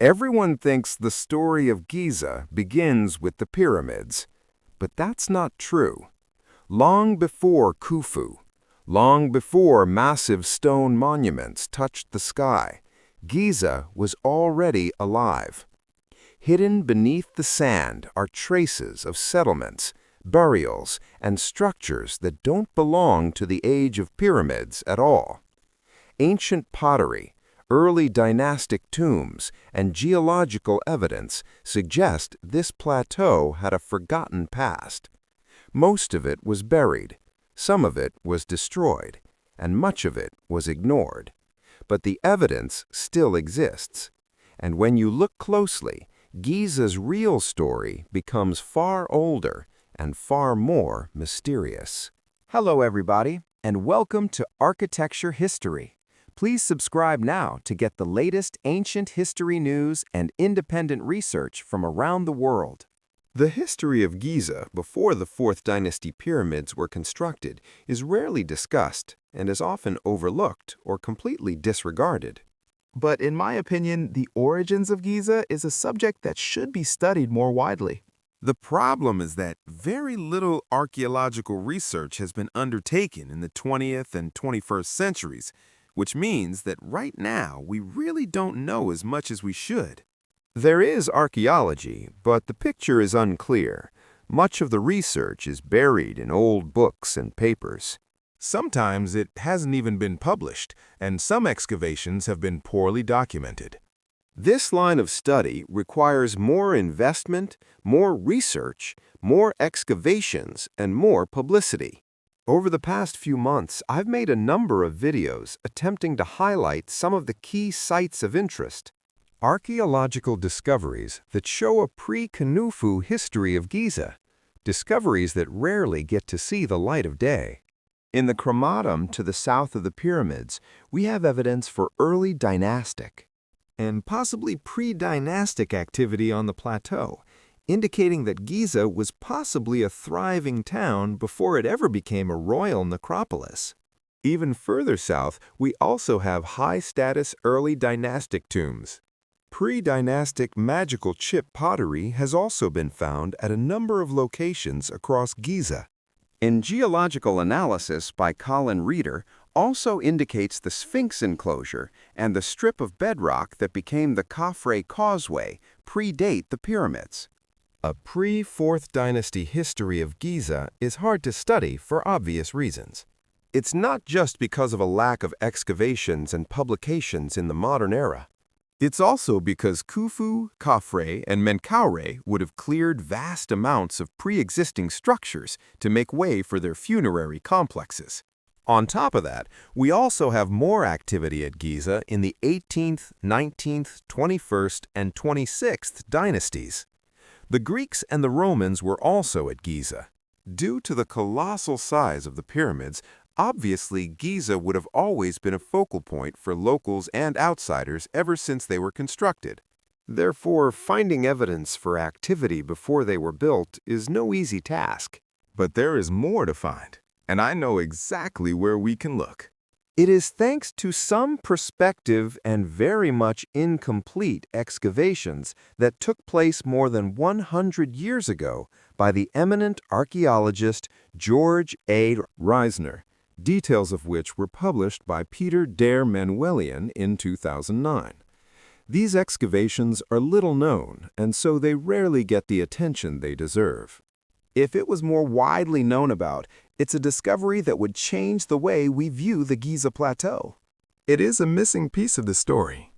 Everyone thinks the story of Giza begins with the pyramids, but that's not true. Long before Khufu, long before massive stone monuments touched the sky, Giza was already alive. Hidden beneath the sand are traces of settlements, burials, and structures that don't belong to the age of pyramids at all. Ancient pottery, early dynastic tombs, and geological evidence suggest this plateau had a forgotten past. Most of it was buried, some of it was destroyed, and much of it was ignored. But the evidence still exists. And when you look closely, Giza's real story becomes far older and far more mysterious. Hello everybody, and welcome to Architecture History. Please subscribe now to get the latest ancient history news and independent research from around the world. The history of Giza before the 4th Dynasty pyramids were constructed is rarely discussed and is often overlooked or completely disregarded. But in my opinion, the origins of Giza is a subject that should be studied more widely. The problem is that very little archaeological research has been undertaken in the 20th and 21st centuries, which means that right now we really don't know as much as we should. There is archaeology, but the picture is unclear. Much of the research is buried in old books and papers. Sometimes it hasn't even been published, and some excavations have been poorly documented. This line of study requires more investment, more research, more excavations, and more publicity. Over the past few months, I've made a number of videos attempting to highlight some of the key sites of interest. Archaeological discoveries that show a pre-Khufu history of Giza, discoveries that rarely get to see the light of day. In the Crematum to the south of the pyramids, we have evidence for early dynastic and possibly pre-dynastic activity on the plateau, indicating that Giza was possibly a thriving town before it ever became a royal necropolis. Even further south, we also have high-status early dynastic tombs. Pre-dynastic magical chip pottery has also been found at a number of locations across Giza. In geological analysis by Colin Reeder also indicates the Sphinx enclosure and the strip of bedrock that became the Khafre causeway predate the pyramids. A pre-4th Dynasty history of Giza is hard to study for obvious reasons. It's not just because of a lack of excavations and publications in the modern era. It's also because Khufu, Khafre, and Menkaure would have cleared vast amounts of pre-existing structures to make way for their funerary complexes. On top of that, we also have more activity at Giza in the 18th, 19th, 21st, and 26th dynasties. The Greeks and the Romans were also at Giza. Due to the colossal size of the pyramids, obviously, Giza would have always been a focal point for locals and outsiders ever since they were constructed. Therefore, finding evidence for activity before they were built is no easy task. But there is more to find, and I know exactly where we can look. It is thanks to some prospective and very much incomplete excavations that took place more than 100 years ago by the eminent archaeologist George A. Reisner, details of which were published by Peter der Manuelian in 2009. These excavations are little known, and so they rarely get the attention they deserve. If it was more widely known about, it's a discovery that would change the way we view the Giza Plateau. It is a missing piece of the story.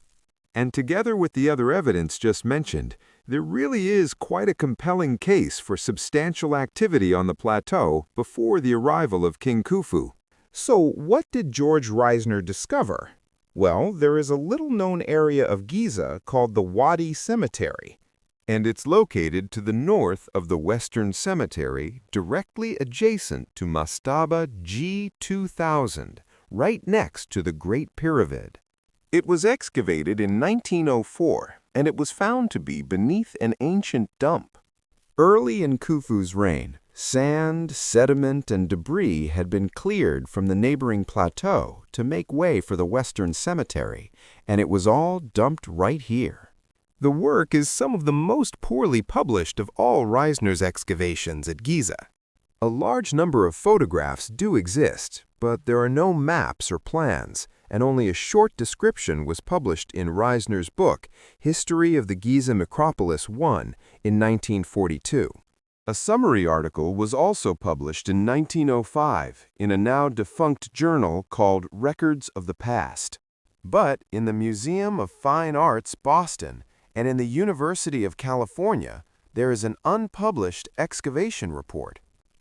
And together with the other evidence just mentioned, there really is quite a compelling case for substantial activity on the plateau before the arrival of King Khufu. So what did George Reisner discover? Well, there is a little-known area of Giza called the Wadi Cemetery, and it's located to the north of the Western Cemetery, directly adjacent to Mastaba G2000, right next to the Great Pyramid. It was excavated in 1904, and it was found to be beneath an ancient dump. Early in Khufu's reign, sand, sediment, and debris had been cleared from the neighboring plateau to make way for the Western Cemetery, and it was all dumped right here. The work is some of the most poorly published of all Reisner's excavations at Giza. A large number of photographs do exist, but there are no maps or plans, and only a short description was published in Reisner's book, History of the Giza Necropolis I, in 1942. A summary article was also published in 1905 in a now-defunct journal called Records of the Past. But in the Museum of Fine Arts, Boston, and in the University of California, there is an unpublished excavation report.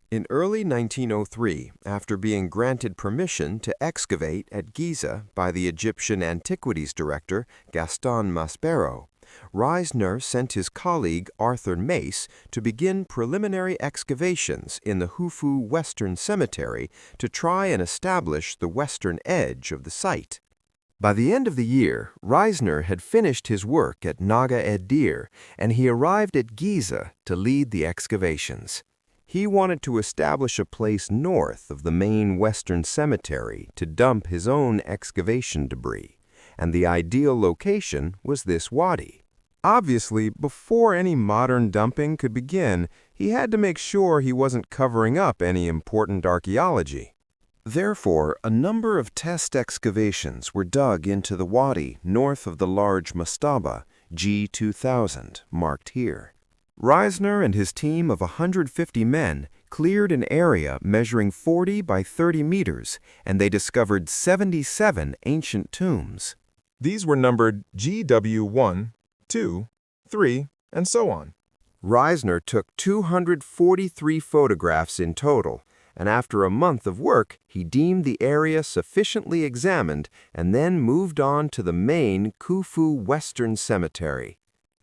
In early 1903, after being granted permission to excavate at Giza by the Egyptian Antiquities Director Gaston Maspero, Reisner sent his colleague Arthur Mace to begin preliminary excavations in the Khufu Western Cemetery to try and establish the western edge of the site. By the end of the year, Reisner had finished his work at Naga ed-Dir, and he arrived at Giza to lead the excavations. He wanted to establish a place north of the main Western Cemetery to dump his own excavation debris, and the ideal location was this wadi. Obviously, before any modern dumping could begin, he had to make sure he wasn't covering up any important archaeology. Therefore, a number of test excavations were dug into the wadi north of the large mastaba, G2000, marked here. Reisner and his team of 150 men cleared an area measuring 40 by 30 meters, and they discovered 77 ancient tombs. These were numbered GW1, 2, 3, and so on. Reisner took 243 photographs in total, and after a month of work, he deemed the area sufficiently examined and then moved on to the main Khufu Western Cemetery.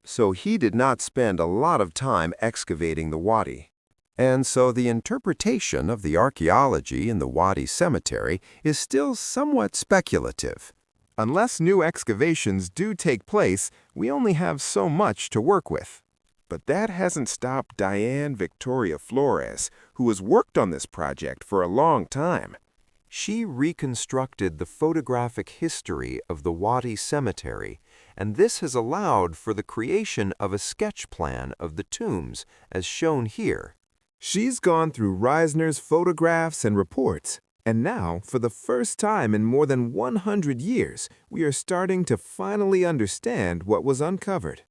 So he did not spend a lot of time excavating the wadi. And so the interpretation of the archaeology in the Wadi Cemetery is still somewhat speculative. Unless new excavations do take place, we only have so much to work with. But that hasn't stopped Diane Victoria Flores, who has worked on this project for a long time. She reconstructed the photographic history of the Wadi Cemetery, and this has allowed for the creation of a sketch plan of the tombs, as shown here. She's gone through Reisner's photographs and reports, and now, for the first time in more than 100 years, we are starting to finally understand what was uncovered.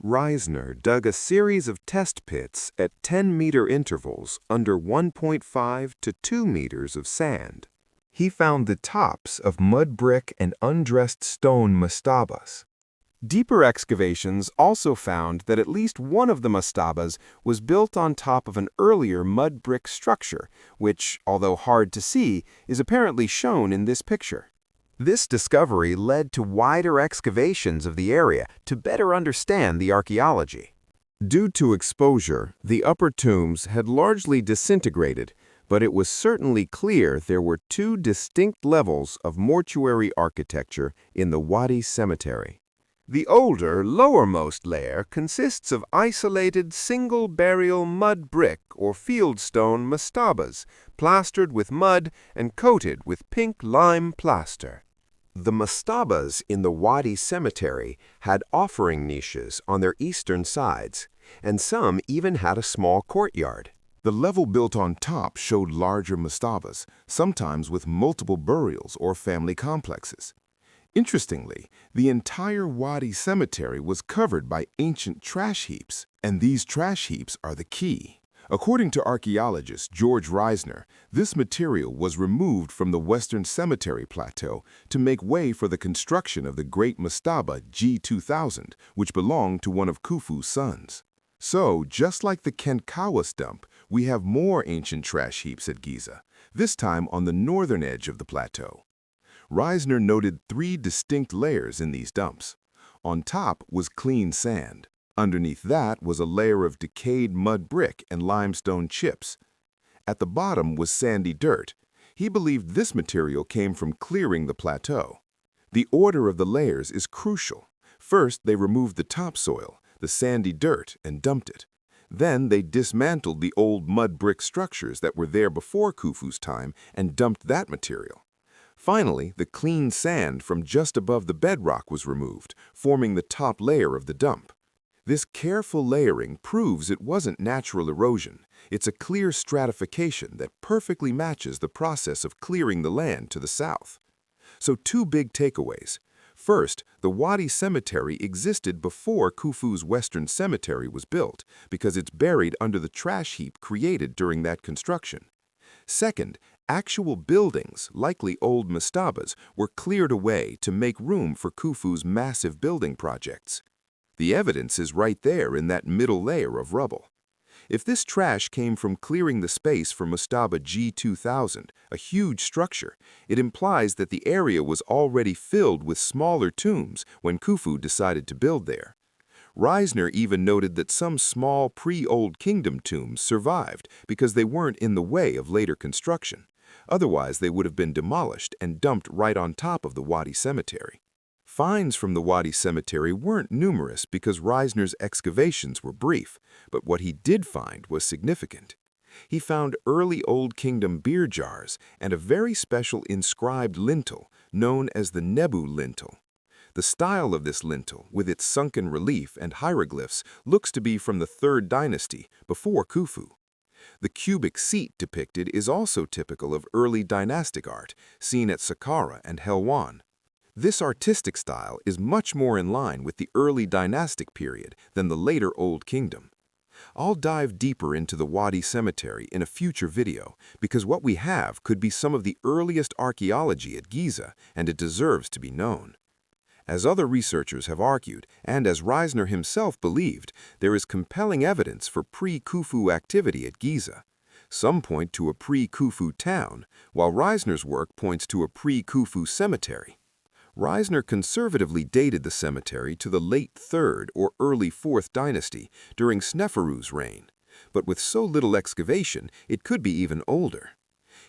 Reisner dug a series of test pits at 10-meter intervals under 1.5 to 2 meters of sand. He found the tops of mud brick and undressed stone mastabas. Deeper excavations also found that at least one of the mastabas was built on top of an earlier mud brick structure, which, although hard to see, is apparently shown in this picture. This discovery led to wider excavations of the area to better understand the archaeology. Due to exposure, the upper tombs had largely disintegrated, but it was certainly clear there were two distinct levels of mortuary architecture in the Wadi Cemetery. The older, lowermost layer consists of isolated single burial mud brick or fieldstone mastabas, plastered with mud and coated with pink lime plaster. The mastabas in the Wadi Cemetery had offering niches on their eastern sides, and some even had a small courtyard. The level built on top showed larger mastabas, sometimes with multiple burials or family complexes. Interestingly, the entire Wadi Cemetery was covered by ancient trash heaps, and these trash heaps are the key. According to archaeologist George Reisner, this material was removed from the Western Cemetery plateau to make way for the construction of the Great Mastaba G2000, which belonged to one of Khufu's sons. So, just like the Menkaure dump, we have more ancient trash heaps at Giza, this time on the northern edge of the plateau. Reisner noted 3 distinct layers in these dumps. On top was clean sand. Underneath that was a layer of decayed mud brick and limestone chips. At the bottom was sandy dirt. He believed this material came from clearing the plateau. The order of the layers is crucial. First, they removed the topsoil, the sandy dirt, and dumped it. Then they dismantled the old mud brick structures that were there before Khufu's time and dumped that material. Finally, the clean sand from just above the bedrock was removed, forming the top layer of the dump. This careful layering proves it wasn't natural erosion. It's a clear stratification that perfectly matches the process of clearing the land to the south. So two big takeaways. First, the Wadi Cemetery existed before Khufu's Western Cemetery was built because it's buried under the trash heap created during that construction. Second, actual buildings, likely old mastabas, were cleared away to make room for Khufu's massive building projects. The evidence is right there in that middle layer of rubble. If this trash came from clearing the space for Mastaba G2000, a huge structure, it implies that the area was already filled with smaller tombs when Khufu decided to build there. Reisner even noted that some small pre-Old Kingdom tombs survived because they weren't in the way of later construction. Otherwise, they would have been demolished and dumped right on top of the Wadi Cemetery. Finds from the Wadi Cemetery weren't numerous because Reisner's excavations were brief, but what he did find was significant. He found early Old Kingdom beer jars and a very special inscribed lintel known as the Nebu lintel. The style of this lintel, with its sunken relief and hieroglyphs, looks to be from the 3rd dynasty, before Khufu. The cubic seat depicted is also typical of early dynastic art, seen at Saqqara and Helwan. This artistic style is much more in line with the early dynastic period than the later Old Kingdom. I'll dive deeper into the Wadi Cemetery in a future video because what we have could be some of the earliest archaeology at Giza, and it deserves to be known. As other researchers have argued, and as Reisner himself believed, there is compelling evidence for pre-Khufu activity at Giza. Some point to a pre-Khufu town, while Reisner's work points to a pre-Khufu cemetery. Reisner conservatively dated the cemetery to the late 3rd or early 4th dynasty during Sneferu's reign, but with so little excavation, it could be even older.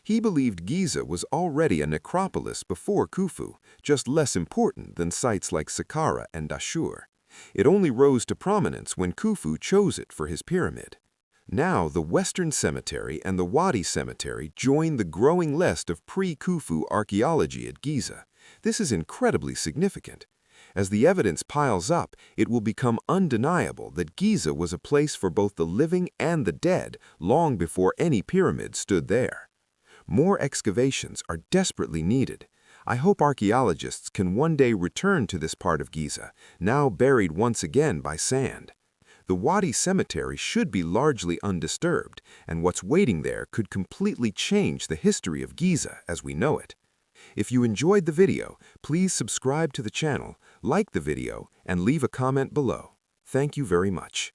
He believed Giza was already a necropolis before Khufu, just less important than sites like Saqqara and Dashur. It only rose to prominence when Khufu chose it for his pyramid. Now, the Western Cemetery and the Wadi Cemetery join the growing list of pre-Khufu archaeology at Giza. This is incredibly significant. As the evidence piles up, it will become undeniable that Giza was a place for both the living and the dead long before any pyramid stood there. More excavations are desperately needed. I hope archaeologists can one day return to this part of Giza, now buried once again by sand. The Wadi Cemetery should be largely undisturbed, and what's waiting there could completely change the history of Giza as we know it. If you enjoyed the video, please subscribe to the channel, like the video, and leave a comment below. Thank you very much.